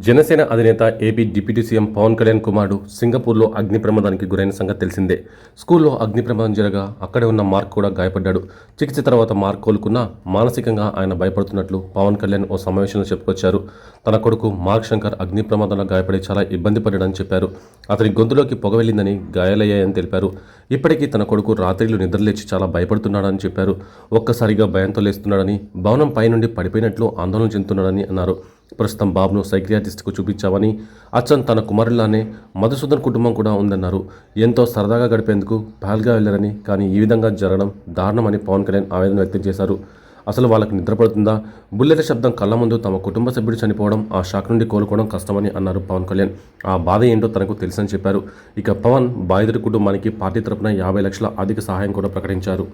జనసేన అధినేత AP deputy CM Pawan Kalyan కుమారుడు సింగపూర్లో అగ్ని ప్రమాదానికి గురైన సంగతి తెలిసిందే. స్కూల్లో అగ్ని ప్రమాదం జరగా అక్కడే ఉన్న మార్క్ కూడా గాయపడ్డాడు. చికిత్స తర్వాత మార్క్ కోలుకున్నా మానసికంగా ఆయన భయపడుతున్నట్లు పవన్ కళ్యాణ్ ఓ సమావేశంలో చెప్పుకొచ్చారు. తన కొడుకు మార్క్ శంకర్ అగ్ని ప్రమాదంలో గాయపడి చాలా ఇబ్బంది పడ్డాడని చెప్పారు. అతని గొంతులోకి పొగ వెళ్ళిందని, గాయాలయ్యాయని తెలిపారు. ఇప్పటికీ తన కొడుకు రాత్రిళ్ళు నిద్రలేచి చాలా భయపడుతున్నాడని చెప్పారు. ఒక్కసారిగా భయంతో లేస్తున్నాడని, భవనం పైనుండి పడిపోయినట్లు ఆందోళన చెందుతున్నాడని అన్నారు. ప్రస్తుతం బాబును సైకియాట్రిస్ట్కు చూపించామని, అచ్చన్ తన కుమారులానే మధుసూదన్ కుటుంబం కూడా ఉందన్నారు. ఎంతో సరదాగా గడిపేందుకు పహల్గా వెళ్లారని, కానీ ఈ విధంగా జరగడం దారుణమని పవన్ కళ్యాణ్ ఆవేదన వ్యక్తం చేశారు. అసలు వాళ్ళకి నిద్రపడుతుందా? బుల్లెల శబ్దం కళ్ళ ముందు తమ కుటుంబ సభ్యుడు చనిపోవడం, ఆ షాక్ నుండి కోలుకోవడం కష్టమని అన్నారు పవన్ కళ్యాణ్. ఆ బాధ ఏంటో తనకు తెలుసని చెప్పారు. ఇక పవన్ బాధితుడి కుటుంబానికి పార్టీ తరపున 50 లక్షల ఆర్థిక సహాయం కూడా ప్రకటించారు.